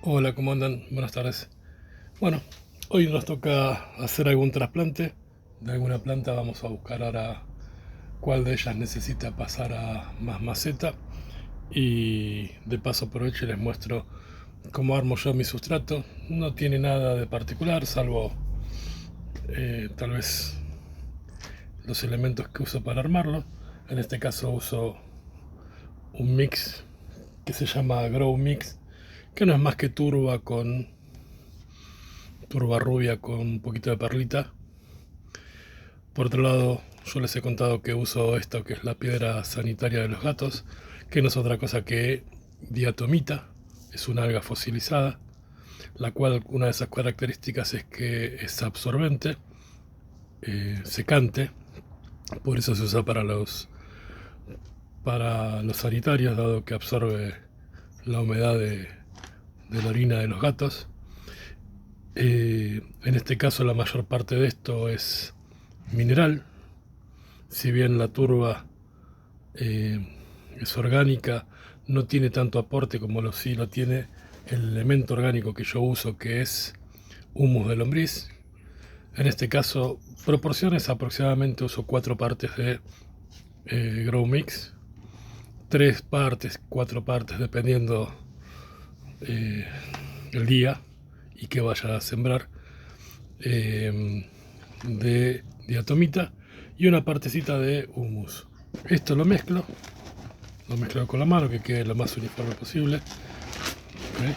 Hola, ¿cómo andan? Buenas tardes. Bueno, hoy nos toca hacer algún trasplante de alguna planta. Vamos a buscar ahora cuál de ellas necesita pasar a más maceta. Y de paso aprovecho y les muestro cómo armo yo mi sustrato. No tiene nada de particular, salvo tal vez los elementos que uso para armarlo. En este caso uso un mix que se llama Grow Mix, que no es más que turba rubia con un poquito de perlita. Por otro lado, yo les he contado que uso esto que es la piedra sanitaria de los gatos, que no es otra cosa que diatomita, es una alga fosilizada, la cual una de esas características es que es absorbente, secante, por eso se usa para los sanitarios, dado que absorbe la humedad de la orina de los gatos. En este caso la mayor parte de esto es mineral, si bien la turba es orgánica, no tiene tanto aporte como sí lo tiene el elemento orgánico que yo uso, que es humus de lombriz. En este caso, proporciones aproximadamente uso 4 partes de Grow Mix, 3 partes, 4 partes, dependiendo eh, el día y que vaya a sembrar, de diatomita y una partecita de humus. Esto lo mezclo con la mano, que quede lo más uniforme posible. ¿Okay?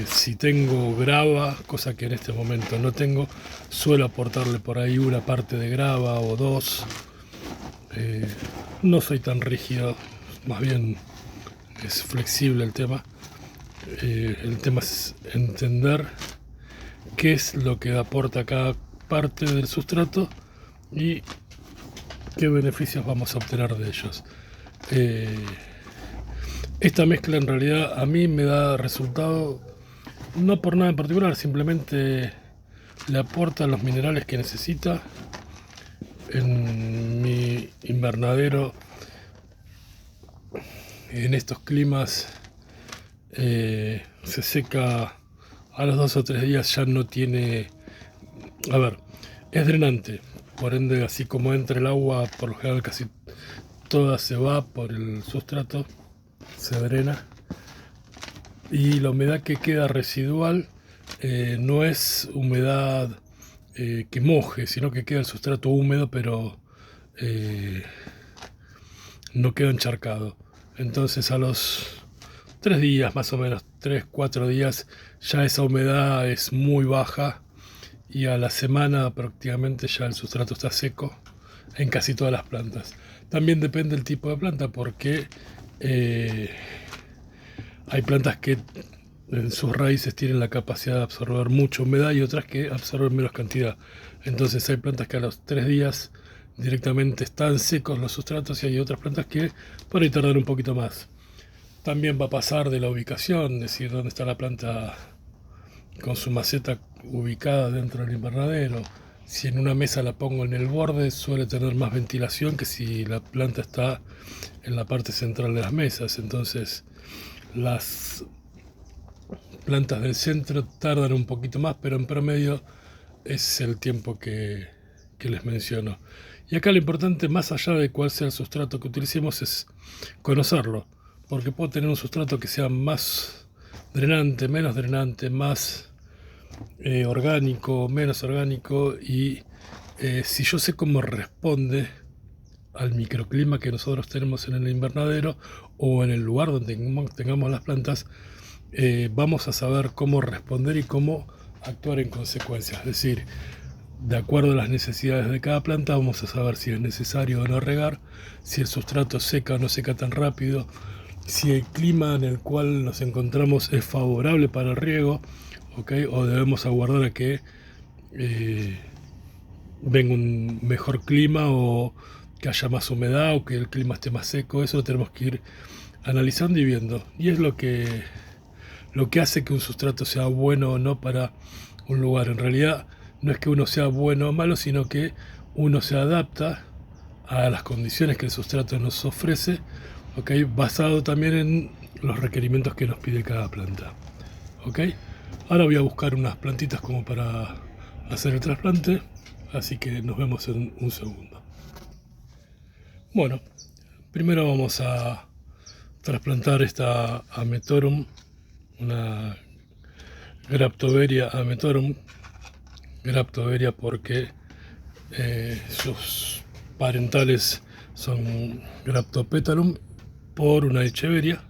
Si tengo grava, cosa que en este momento no tengo, suelo aportarle por ahí una parte de grava o dos. No soy tan rígido, más bien es flexible el tema. El tema es entender qué es lo que aporta cada parte del sustrato y qué beneficios vamos a obtener de ellos. Esta mezcla en realidad a mí me da resultado no por nada en particular, simplemente le aporta los minerales que necesita. En mi invernadero, en estos climas, se seca a los 2 o 3 días, ya no tiene... A ver, es drenante, por ende así como entra el agua, por lo general casi toda se va por el sustrato, se drena. Y la humedad que queda residual no es humedad que moje, sino que queda el sustrato húmedo, pero eh, no queda encharcado. Entonces a los 3 días, más o menos, 3, 4 días, ya esa humedad es muy baja y a la semana prácticamente ya el sustrato está seco en casi todas las plantas. También depende del tipo de planta, porque eh, hay plantas que en sus raíces tienen la capacidad de absorber mucha humedad y otras que absorben menos cantidad. Entonces hay plantas que a los 3 días directamente están secos los sustratos y hay otras plantas que por ahí tardan un poquito más. También va a pasar de la ubicación, es decir, dónde está la planta con su maceta ubicada dentro del invernadero. Si en una mesa la pongo en el borde, suele tener más ventilación que si la planta está en la parte central de las mesas. Entonces las plantas del centro tardan un poquito más, pero en promedio es el tiempo que les menciono. Y acá lo importante, más allá de cuál sea el sustrato que utilicemos, es conocerlo, porque puedo tener un sustrato que sea más drenante, menos drenante, más orgánico, menos orgánico, y si yo sé cómo responde al microclima que nosotros tenemos en el invernadero o en el lugar donde tengamos las plantas, vamos a saber cómo responder y cómo actuar en consecuencia. Es decir, de acuerdo a las necesidades de cada planta, vamos a saber si es necesario o no regar, si el sustrato seca o no seca tan rápido, si el clima en el cual nos encontramos es favorable para el riego, ¿okay? O debemos aguardar a que venga un mejor clima o que haya más humedad o que el clima esté más seco. Eso lo tenemos que ir analizando y viendo. Y es lo que hace que un sustrato sea bueno o no para un lugar. En realidad no es que uno sea bueno o malo, sino que uno se adapta a las condiciones que el sustrato nos ofrece, ¿okay? Basado también en los requerimientos que nos pide cada planta. ¿Ok? Ahora voy a buscar unas plantitas como para hacer el trasplante, así que nos vemos en un segundo. Bueno, primero vamos a trasplantar esta Ametorum, una Graptoveria ametorum, Graptoveria porque sus parentales son Graptopetalum por una Echeveria,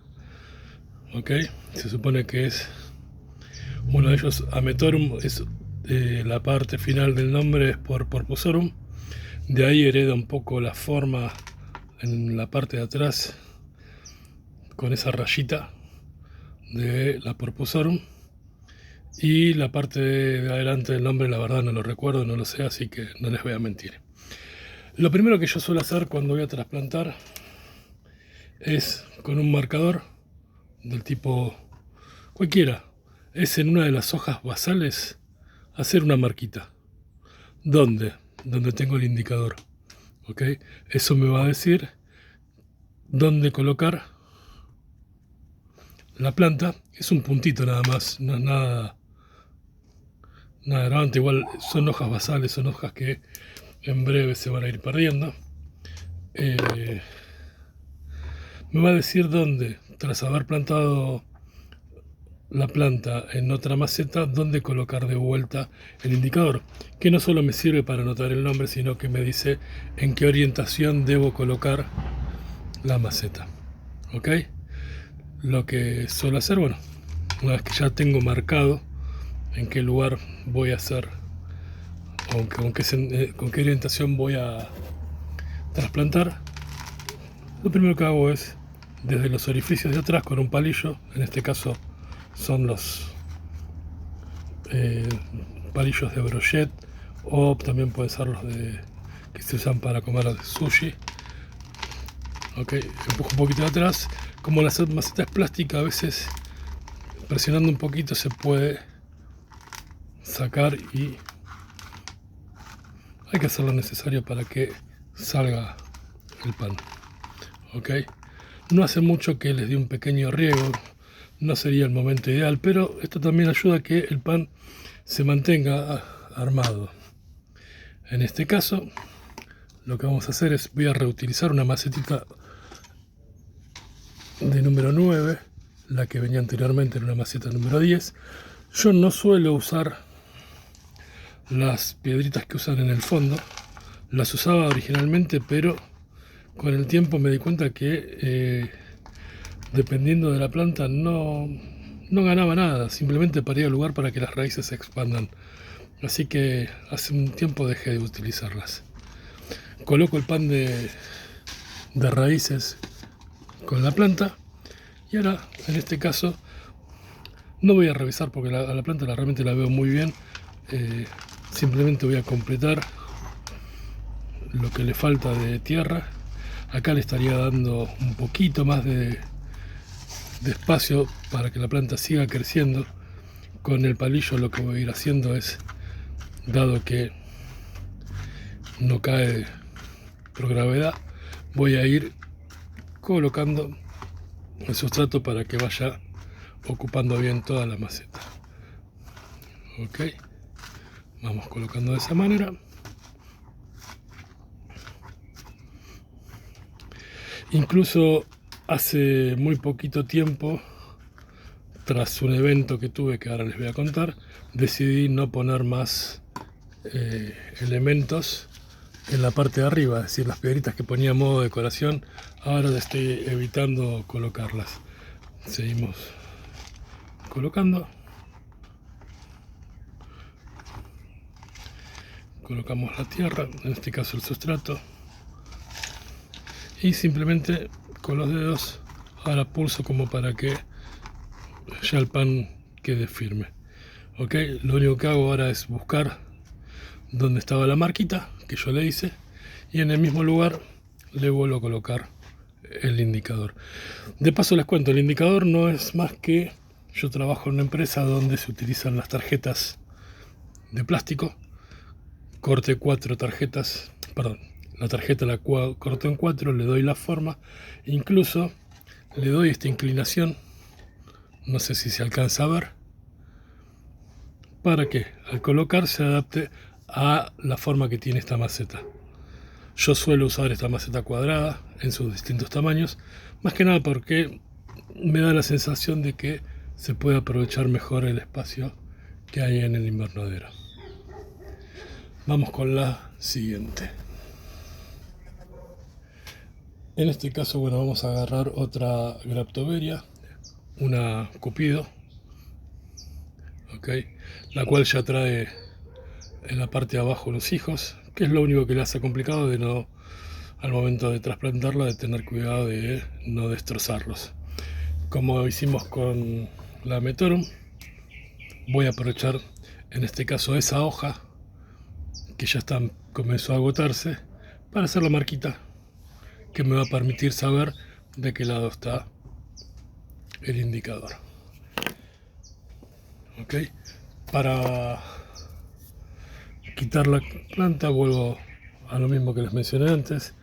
¿ok? Se supone que es uno de ellos. Ametorum es la parte final del nombre es por Porposorum, de ahí hereda un poco la forma en la parte de atrás con esa rayita de la Porposorum. Y la parte de adelante del nombre, la verdad no lo recuerdo, no lo sé, así que no les voy a mentir. Lo primero que yo suelo hacer cuando voy a trasplantar es con un marcador del tipo cualquiera, es en una de las hojas basales hacer una marquita. ¿Dónde? Donde tengo el indicador. ¿Ok? Eso me va a decir dónde colocar la planta. Es un puntito nada más, no es nada grande. Igual son hojas basales, son hojas que en breve se van a ir perdiendo. Me va a decir dónde, tras haber plantado la planta en otra maceta, dónde colocar de vuelta el indicador, que no solo me sirve para anotar el nombre, sino que me dice en qué orientación debo colocar la maceta. ¿Ok? Lo que suelo hacer, bueno, una vez que ya tengo marcado en qué lugar voy a hacer, o con qué orientación voy a trasplantar, lo primero que hago es desde los orificios de atrás con un palillo, en este caso son los palillos de brochet, o también pueden ser los que se usan para comer sushi. Ok, empujo un poquito de atrás. Como la maceta es plástica, a veces presionando un poquito se puede sacar y hay que hacer lo necesario para que salga el pan. Ok, no hace mucho que les di un pequeño riego, no sería el momento ideal, pero esto también ayuda a que el pan se mantenga armado. En este caso, lo que vamos a hacer es, voy a reutilizar una macetita de número 9, la que venía anteriormente en una maceta número 10. Yo no suelo usar las piedritas que usan en el fondo, las usaba originalmente, pero con el tiempo me di cuenta que dependiendo de la planta no ganaba nada, simplemente paría el lugar para que las raíces se expandan. Así que hace un tiempo dejé de utilizarlas. Coloco el pan de raíces con la planta y ahora en este caso no voy a revisar porque a la planta realmente la veo muy bien. Simplemente voy a completar lo que le falta de tierra. Acá le estaría dando un poquito más de espacio para que la planta siga creciendo. Con el palillo lo que voy a ir haciendo es, dado que no cae por gravedad, voy a ir colocando el sustrato para que vaya ocupando bien toda la maceta. Ok, vamos colocando de esa manera. Incluso hace muy poquito tiempo, tras un evento que tuve que ahora les voy a contar, decidí no poner más elementos en la parte de arriba, es decir, las piedritas que ponía a modo de decoración, ahora estoy evitando colocarlas. Seguimos colocando. Colocamos la tierra, en este caso el sustrato, y simplemente con los dedos ahora pulso como para que ya el pan quede firme. Ok, lo único que hago ahora es buscar donde estaba la marquita que yo le hice y en el mismo lugar le vuelvo a colocar el indicador. De paso les cuento, el indicador no es más que, yo trabajo en una empresa donde se utilizan las tarjetas de plástico. Corté 4 tarjetas, perdón, la tarjeta la corto en 4, le doy la forma, incluso le doy esta inclinación, no sé si se alcanza a ver, para que al colocar se adapte a la forma que tiene esta maceta. Yo suelo usar esta maceta cuadrada en sus distintos tamaños, más que nada porque me da la sensación de que se puede aprovechar mejor el espacio que hay en el invernadero. Vamos con la siguiente. En este caso, bueno, vamos a agarrar otra Graptoveria, una Cupido, ¿ok? La cual ya trae en la parte de abajo los hijos, que es lo único que le hace complicado de no, al momento de trasplantarla, de tener cuidado de no destrozarlos. Como hicimos con la Metorum, voy a aprovechar en este caso esa hoja que ya comenzó a agotarse para hacer la marquita que me va a permitir saber de qué lado está el indicador. Ok, para quitar la planta vuelvo a lo mismo que les mencioné antes.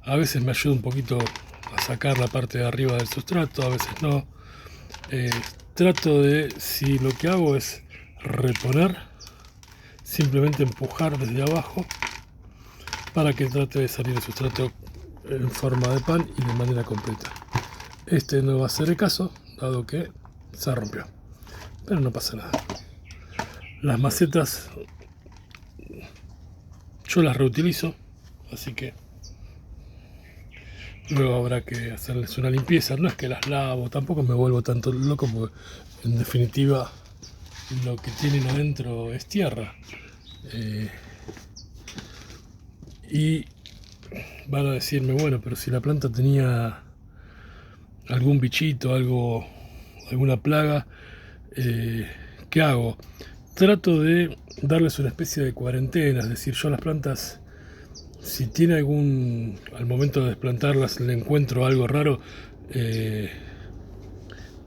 A veces me ayuda un poquito a sacar la parte de arriba del sustrato, a veces no. Trato de, si lo que hago es reponer, simplemente empujar desde abajo para que trate de salir el sustrato en forma de pan y de manera completa. Este no va a ser el caso, dado que se rompió, pero no pasa nada. Las macetas yo las reutilizo, así que luego habrá que hacerles una limpieza. No es que las lavo, tampoco me vuelvo tanto loco, porque en definitiva lo que tienen adentro es tierra. Y van a decirme, bueno, pero si la planta tenía algún bichito, alguna plaga, ¿qué hago? Trato de darles una especie de cuarentena, es decir, yo a las plantas, si tiene al momento de desplantarlas le encuentro algo raro,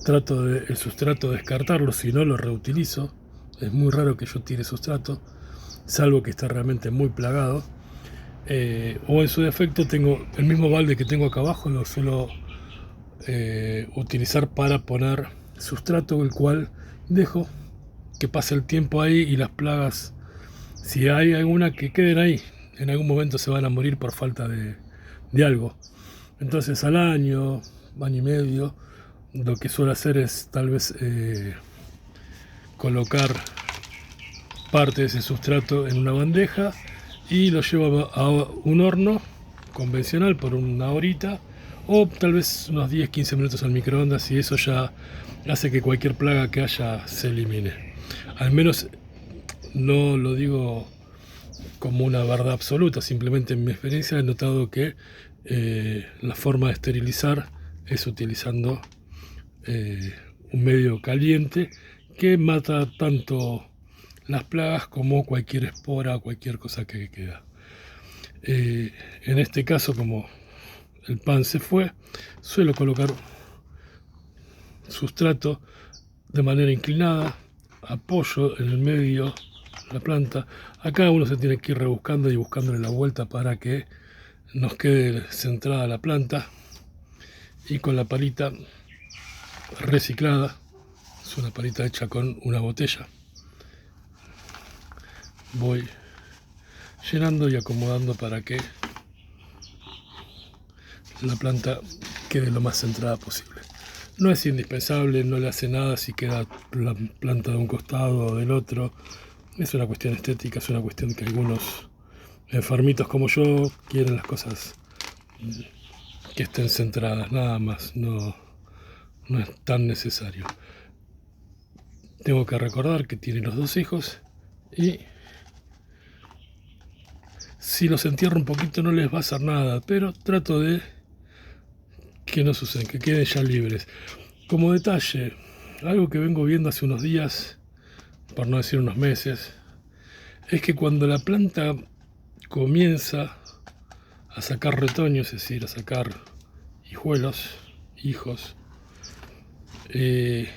trato de el sustrato descartarlo, si no lo reutilizo. Es muy raro que yo tire sustrato, salvo que está realmente muy plagado. O en su defecto tengo el mismo balde que tengo acá abajo, lo suelo utilizar para poner sustrato, el cual dejo que pase el tiempo ahí y las plagas, si hay alguna, que queden ahí. En algún momento se van a morir por falta de algo. Entonces al año y medio, lo que suelo hacer es tal vez colocar parte de ese sustrato en una bandeja y lo llevo a un horno convencional por una horita, o tal vez unos 10-15 minutos al microondas, y eso ya hace que cualquier plaga que haya se elimine. Al menos no lo digo como una verdad absoluta, simplemente en mi experiencia he notado que la forma de esterilizar es utilizando un medio caliente que mata tanto las plagas como cualquier espora o cualquier cosa que queda. En este caso, como el pan se fue, suelo colocar sustrato de manera inclinada, apoyo en el medio la planta. Acá uno se tiene que ir rebuscando y buscándole la vuelta para que nos quede centrada la planta, y con la palita reciclada, es una palita hecha con una botella, voy llenando y acomodando para que la planta quede lo más centrada posible. No es indispensable, no le hace nada si queda la planta de un costado o del otro. Es una cuestión estética, es una cuestión que algunos enfermitos como yo quieren las cosas que estén centradas, nada más, no es tan necesario. Tengo que recordar que tiene los dos hijos, y si los entierro un poquito no les va a hacer nada, pero trato de que no suceda, que queden ya libres. Como detalle, algo que vengo viendo hace unos días, por no decir unos meses, es que cuando la planta comienza a sacar retoños, es decir, a sacar hijos, en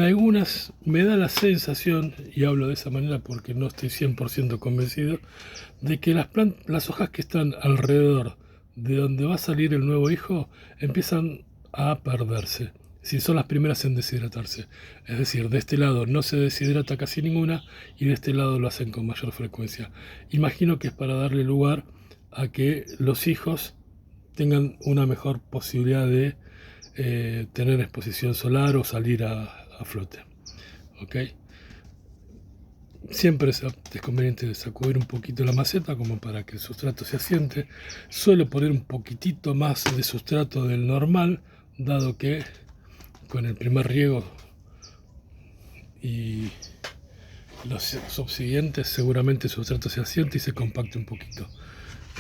algunas me da la sensación, y hablo de esa manera porque no estoy 100% convencido, de que las hojas que están alrededor de donde va a salir el nuevo hijo empiezan a perderse. si son las primeras en deshidratarse. Es decir, de este lado no se deshidrata casi ninguna y de este lado lo hacen con mayor frecuencia. Imagino que es para darle lugar a que los hijos tengan una mejor posibilidad de tener exposición solar o salir a flote. ¿Ok? Siempre es conveniente sacudir un poquito la maceta como para que el sustrato se asiente. Suelo poner un poquitito más de sustrato del normal, dado que con el primer riego y los subsiguientes seguramente el sustrato se asiente y se compacte un poquito.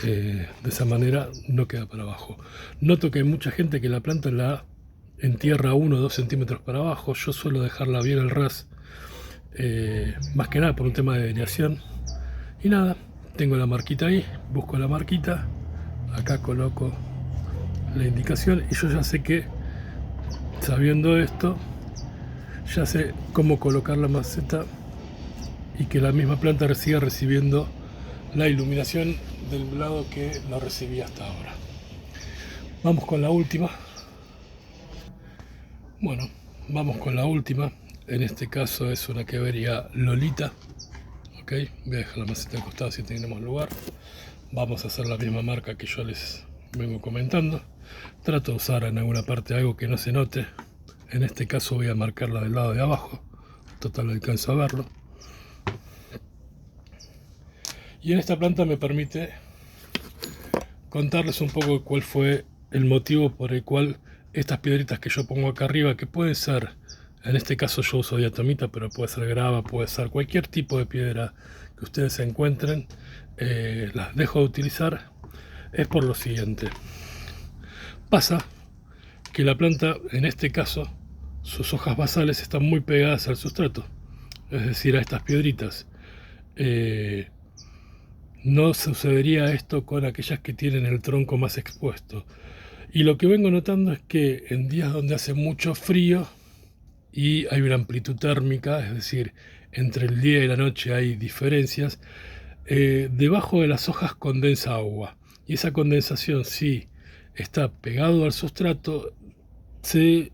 De esa manera no queda para abajo. Noto que hay mucha gente que la planta la entierra 1 o 2 centímetros para abajo. Yo suelo dejarla bien al ras, más que nada por un tema de aireación. Y nada, tengo la marquita ahí, busco la marquita, acá coloco la indicación y yo ya sé que, sabiendo esto, ya sé cómo colocar la maceta y que la misma planta siga recibiendo la iluminación del lado que no recibía hasta ahora. Vamos con la última. Bueno, vamos con la última. En este caso es una Queveria Lolita. Ok, voy a dejar la maceta al costado si tenemos lugar. Vamos a hacer la misma marca que yo les vengo comentando. Trato de usar en alguna parte algo que no se note. En este caso voy a marcarla del lado de abajo. Total, alcanzo a verlo. Y en esta planta me permite contarles un poco cuál fue el motivo por el cual estas piedritas que yo pongo acá arriba, que pueden ser, en este caso yo uso diatomita, pero puede ser grava, puede ser cualquier tipo de piedra que ustedes encuentren, las dejo de utilizar, es por lo siguiente. Pasa que la planta, en este caso, sus hojas basales están muy pegadas al sustrato, es decir, a estas piedritas. No sucedería esto con aquellas que tienen el tronco más expuesto. Y lo que vengo notando es que en días donde hace mucho frío y hay una amplitud térmica, es decir, entre el día y la noche hay diferencias, debajo de las hojas condensa agua. Y esa condensación, si está pegado al sustrato, se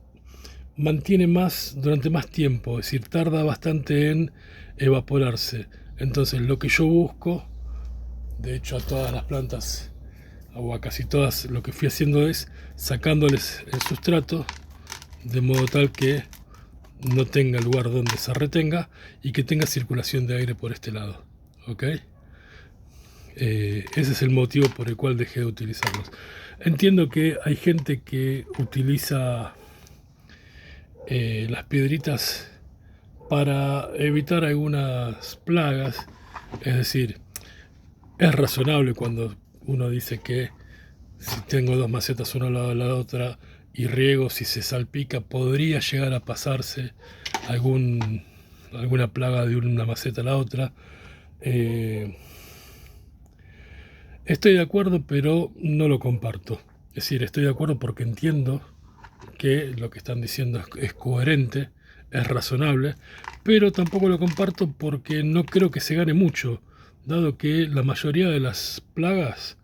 mantiene más durante más tiempo, es decir, tarda bastante en evaporarse. Entonces lo que yo busco, de hecho a todas las plantas o a casi todas, lo que fui haciendo es sacándoles el sustrato de modo tal que no tenga lugar donde se retenga y que tenga circulación de aire por este lado. ¿Ok? Ese es el motivo por el cual dejé de utilizarlos. Entiendo que hay gente que utiliza las piedritas para evitar algunas plagas, es decir, es razonable cuando uno dice que si tengo dos macetas una al lado de la otra y riego, si se salpica, podría llegar a pasarse alguna plaga de una maceta a la otra. Estoy de acuerdo, pero no lo comparto. Es decir, estoy de acuerdo porque entiendo que lo que están diciendo es coherente, es razonable, pero tampoco lo comparto porque no creo que se gane mucho, dado que la mayoría de las plagas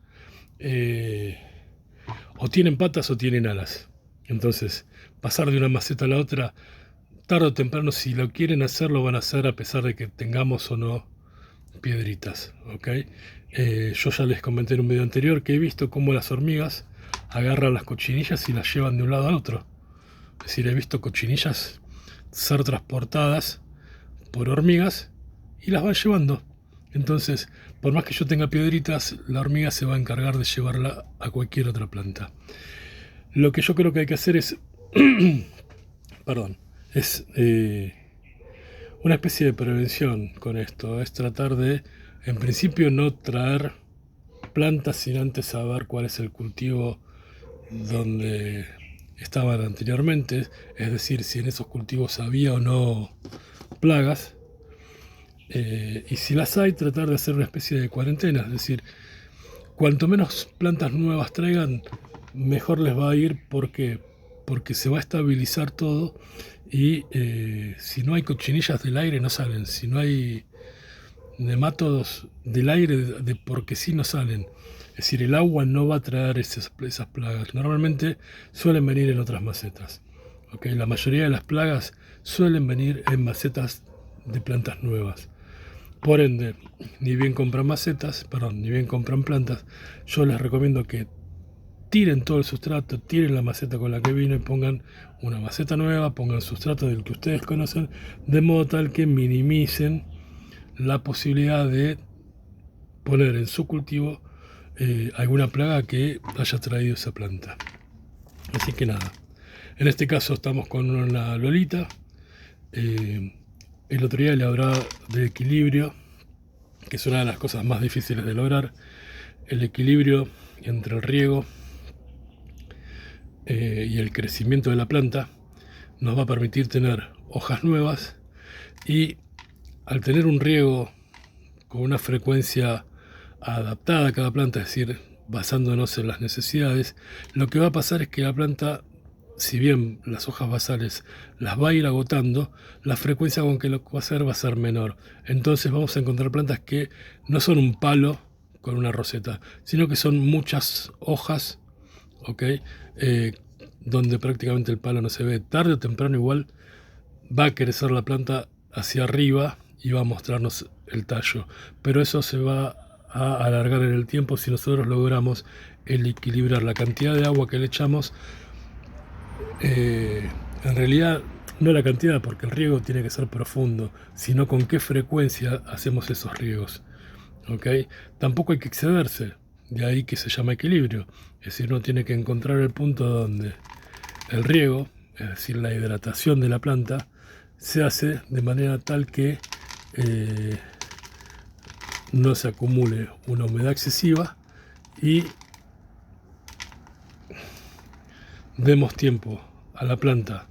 o tienen patas o tienen alas. Entonces, pasar de una maceta a la otra, tarde o temprano, si lo quieren hacer, lo van a hacer a pesar de que tengamos o no piedritas. ¿Ok? Yo ya les comenté en un video anterior que he visto cómo las hormigas agarran las cochinillas y las llevan de un lado al otro. Es decir, he visto cochinillas ser transportadas por hormigas y las van llevando. Entonces, por más que yo tenga piedritas, la hormiga se va a encargar de llevarla a cualquier otra planta. Lo que yo creo que hay que hacer es, perdón, es una especie de prevención con esto. Es tratar de, en principio, no traer plantas sin antes saber cuál es el cultivo donde estaban anteriormente, es decir, si en esos cultivos había o no plagas. Y si las hay, tratar de hacer una especie de cuarentena, es decir, cuanto menos plantas nuevas traigan, mejor les va a ir. Porque se va a estabilizar todo y si no hay cochinillas del aire no salen, si no hay nemátodos del aire porque sí no salen. Es decir, el agua no va a traer esas plagas, normalmente suelen venir en otras macetas. ¿ok? La mayoría de las plagas suelen venir en macetas de plantas nuevas. Por ende, ni bien compran plantas, yo les recomiendo que tiren todo el sustrato, tiren la maceta con la que vino y pongan una maceta nueva, pongan sustrato del que ustedes conocen, de modo tal que minimicen la posibilidad de poner en su cultivo alguna plaga que haya traído esa planta. Así que nada, en este caso estamos con una lolita. El otro día le hablaba de equilibrio, que es una de las cosas más difíciles de lograr. El equilibrio entre el riego y el crecimiento de la planta nos va a permitir tener hojas nuevas, y al tener un riego con una frecuencia adaptada a cada planta, es decir, basándonos en las necesidades, lo que va a pasar es que la planta, si bien las hojas basales las va a ir agotando, la frecuencia con que lo va a ser menor. Entonces vamos a encontrar plantas que no son un palo con una roseta, sino que son muchas hojas, ¿ok? Donde prácticamente el palo no se ve. Tarde o temprano igual va a crecer la planta hacia arriba y va a mostrarnos el tallo, pero eso se va a alargar en el tiempo si nosotros logramos el equilibrar la cantidad de agua que le echamos. En realidad no la cantidad, porque el riego tiene que ser profundo, sino con qué frecuencia hacemos esos riegos, ¿ok? Tampoco hay que excederse, de ahí que se llama equilibrio, es decir, uno tiene que encontrar el punto donde el riego, es decir, la hidratación de la planta, se hace de manera tal que no se acumule una humedad excesiva y demos tiempo a la planta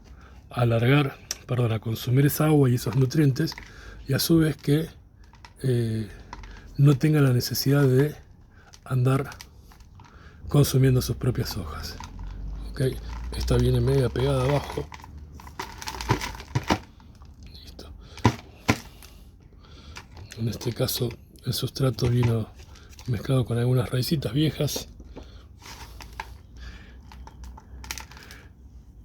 a consumir esa agua y esos nutrientes, y a su vez que no tenga la necesidad de andar consumiendo sus propias hojas. ¿Okay? Esta viene media pegada abajo. Listo. En este caso el sustrato vino mezclado con algunas raicitas viejas.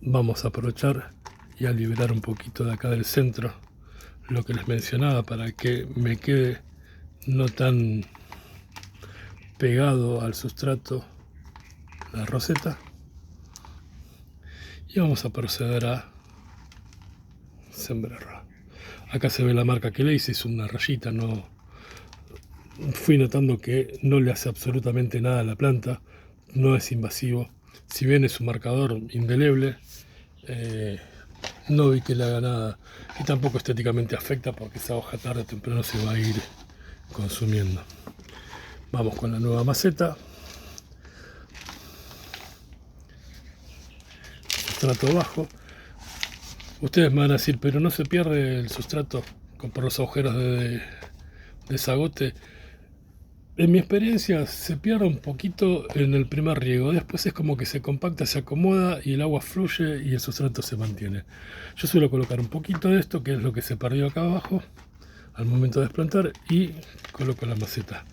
Vamos a aprovechar y a liberar un poquito de acá del centro, lo que les mencionaba, para que me quede no tan pegado al sustrato la roseta. Y vamos a proceder a sembrar. Acá se ve la marca que le hice, es una rayita, no fui notando que no le hace absolutamente nada a la planta, no es invasivo, si bien es un marcador indeleble, no vi que le haga nada, y tampoco estéticamente afecta, porque esa hoja tarde o temprano se va a ir consumiendo. Vamos con la nueva maceta, sustrato bajo. Ustedes me van a decir, pero no se pierde el sustrato por los agujeros de desagote. En mi experiencia se pierde un poquito en el primer riego, después es como que se compacta, se acomoda y el agua fluye y el sustrato se mantiene. Yo suelo colocar un poquito de esto, que es lo que se perdió acá abajo al momento de desplantar, y coloco la maceta.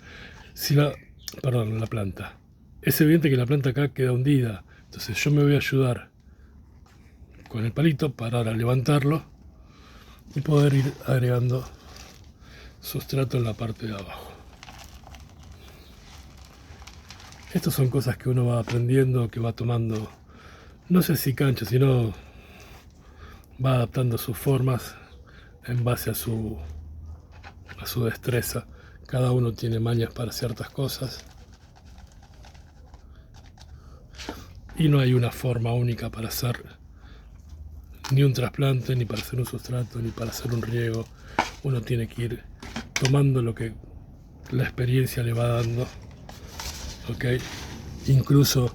La planta. Es evidente que la planta acá queda hundida, entonces yo me voy a ayudar con el palito para levantarlo y poder ir agregando sustrato en la parte de abajo. Estas son cosas que uno va aprendiendo, que va tomando, no sé si cancha, sino va adaptando sus formas en base a su destreza. Cada uno tiene mañas para ciertas cosas y no hay una forma única para hacer ni un trasplante, ni para hacer un sustrato, ni para hacer un riego. Uno tiene que ir tomando lo que la experiencia le va dando, ¿ok? Incluso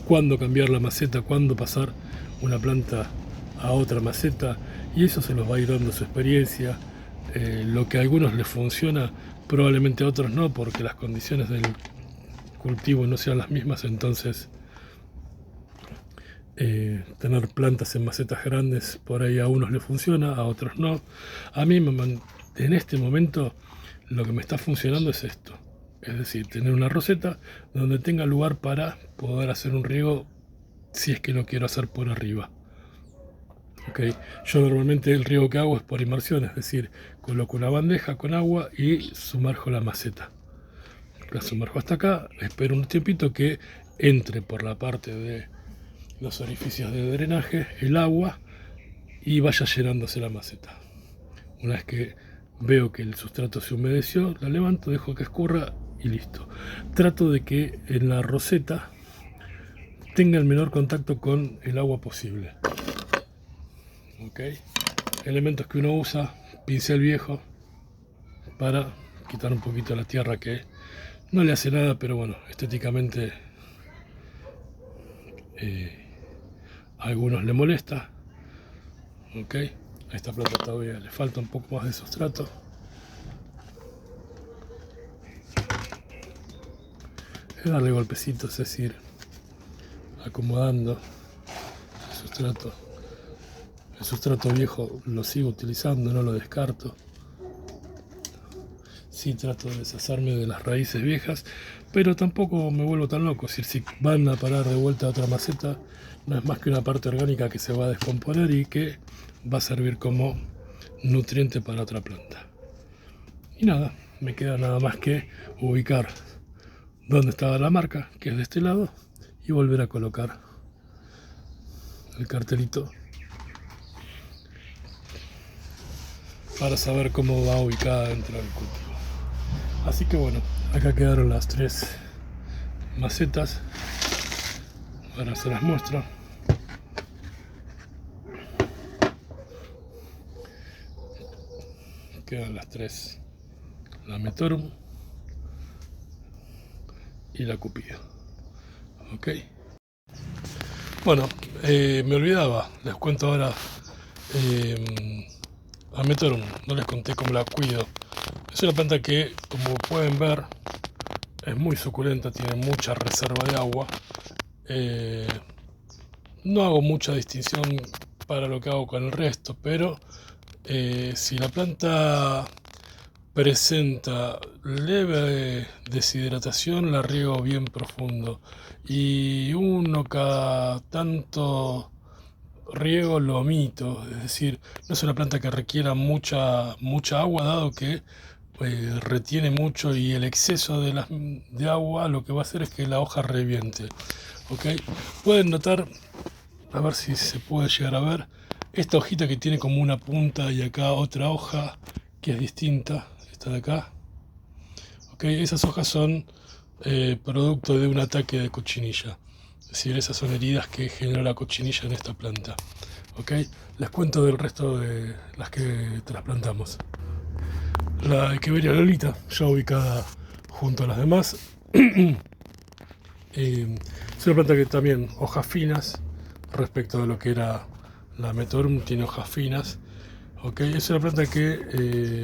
cuándo cambiar la maceta, cuándo pasar una planta a otra maceta, y eso se los va a ir dando su experiencia. Lo que a algunos les funciona, probablemente a otros no, porque las condiciones del cultivo no sean las mismas. Entonces tener plantas en macetas grandes por ahí a unos les funciona, a otros no. A mí en este momento lo que me está funcionando es esto, es decir, tener una roseta donde tenga lugar para poder hacer un riego si es que lo quiero hacer por arriba. Okay. Yo normalmente el riego que hago es por inmersión, es decir, coloco una bandeja con agua y sumerjo la maceta. La sumerjo hasta acá, espero un tiempito que entre por la parte de los orificios de drenaje el agua y vaya llenándose la maceta. Una vez que veo que el sustrato se humedeció, la levanto, dejo que escurra y listo. Trato de que en la roseta tenga el menor contacto con el agua posible. Okay. Elementos que uno usa, pincel viejo para quitar un poquito la tierra que no le hace nada, pero bueno, estéticamente a algunos le molesta. Okay. A esta planta todavía le falta un poco más de sustrato. Es darle golpecitos, es decir, acomodando el sustrato. El sustrato viejo lo sigo utilizando, no lo descarto. Sí trato de deshacerme de las raíces viejas, pero tampoco me vuelvo tan loco. Es decir, si van a parar de vuelta a otra maceta, no es más que una parte orgánica que se va a descomponer y que va a servir como nutriente para otra planta. Y nada, me queda nada más que ubicar dónde estaba la marca, que es de este lado, y volver a colocar el cartelito para saber cómo va ubicada dentro del cultivo. Así que bueno, acá quedaron las 3 macetas. Ahora se las muestro. Quedan las 3, la Metorum y la Cupido. Ok. Bueno, me olvidaba, les cuento ahora. A Metorum, no les conté cómo la cuido. Es una planta que, como pueden ver, es muy suculenta, tiene mucha reserva de agua. No hago mucha distinción para lo que hago con el resto, pero si la planta presenta leve deshidratación, la riego bien profundo, y uno cada tanto riego lo omito, es decir, no es una planta que requiera mucha agua, dado que retiene mucho, y el exceso de agua lo que va a hacer es que la hoja reviente. ¿Okay? Pueden notar, a ver si se puede llegar a ver, esta hojita que tiene como una punta y acá otra hoja que es distinta, esta de acá. ¿Okay? Esas hojas son producto de un ataque de cochinilla. Es decir, esas son heridas que genera la cochinilla en esta planta. ¿Okay? Les cuento del resto de las que trasplantamos. La Echeveria Lolita, ya ubicada junto a las demás. Es una planta que también hojas finas respecto de lo que era la Metorum, tiene hojas finas. ¿Okay? Es una planta que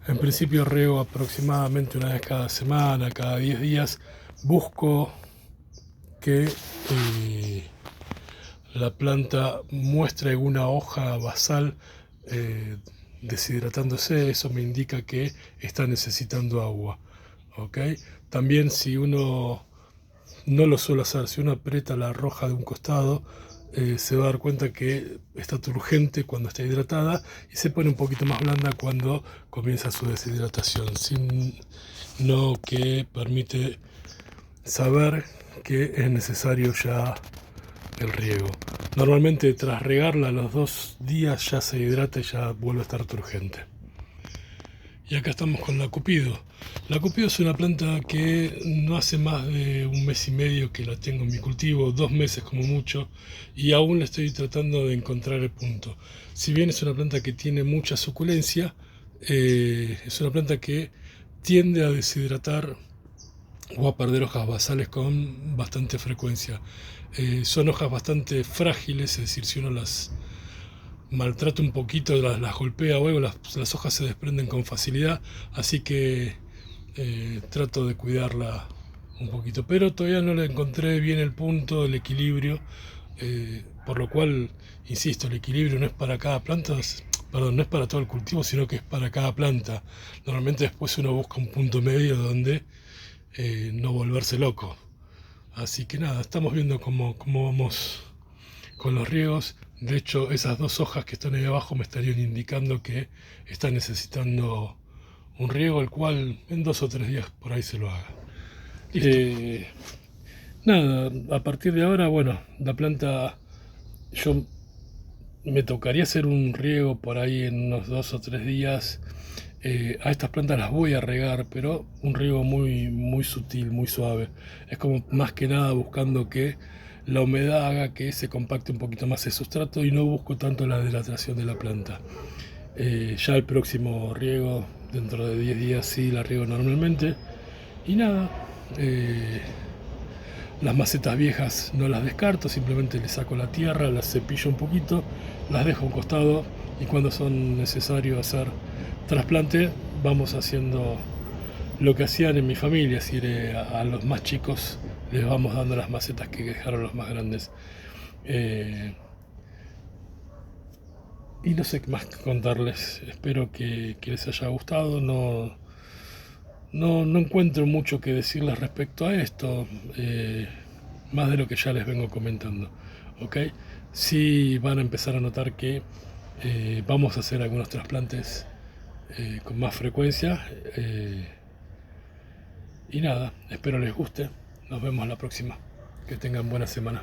en principio riego aproximadamente una vez cada semana, cada 10 días. Busco que la planta muestre alguna hoja basal deshidratándose. Eso me indica que está necesitando agua. ¿Okay? También, si uno no lo suele hacer, si uno aprieta la roja de un costado, se va a dar cuenta que está turgente cuando está hidratada y se pone un poquito más blanda cuando comienza su deshidratación, sino que permite saber que es necesario ya el riego. Normalmente tras regarla a los 2 días ya se hidrata y ya vuelve a estar turgente. Y acá estamos con la Cupido. La Cupido es una planta que no hace más de 1 mes y medio que la tengo en mi cultivo, 2 meses como mucho, y aún le estoy tratando de encontrar el punto. Si bien es una planta que tiene mucha suculencia, es una planta que tiende a deshidratar o a perder hojas basales con bastante frecuencia. Son hojas bastante frágiles, es decir, si uno las maltrata un poquito, las golpea o algo, las hojas se desprenden con facilidad, así que trato de cuidarla un poquito, pero todavía no le encontré bien el punto, el equilibrio, por lo cual, insisto, el equilibrio no es para cada planta, perdón, no es para todo el cultivo, sino que es para cada planta. Normalmente después uno busca un punto medio donde no volverse loco. Así que nada, estamos viendo cómo vamos con los riegos. De hecho, esas dos hojas que están ahí abajo me estarían indicando que están necesitando un riego, el cual en 2 o 3 días por ahí se lo haga. Listo. Nada, a partir de ahora, bueno, la planta, yo me tocaría hacer un riego por ahí en unos 2 o 3 días. A estas plantas las voy a regar, pero un riego muy, muy sutil, muy suave. Es como más que nada buscando que la humedad haga que se compacte un poquito más el sustrato y no busco tanto la dehidratación de la planta. Ya el próximo riego, dentro de 10 días, sí la riego normalmente. Y nada, las macetas viejas no las descarto, simplemente le saco la tierra, las cepillo un poquito, las dejo a un costado y cuando son necesarios hacer trasplante vamos haciendo lo que hacían en mi familia, es decir, a los más chicos les vamos dando las macetas que dejaron los más grandes. Y no sé qué más contarles, espero que les haya gustado, no encuentro mucho que decirles respecto a esto, más de lo que ya les vengo comentando. ¿Ok? Sí van a empezar a notar que vamos a hacer algunos trasplantes con más frecuencia. Y nada, espero les guste. Nos vemos la próxima. Que tengan buena semana.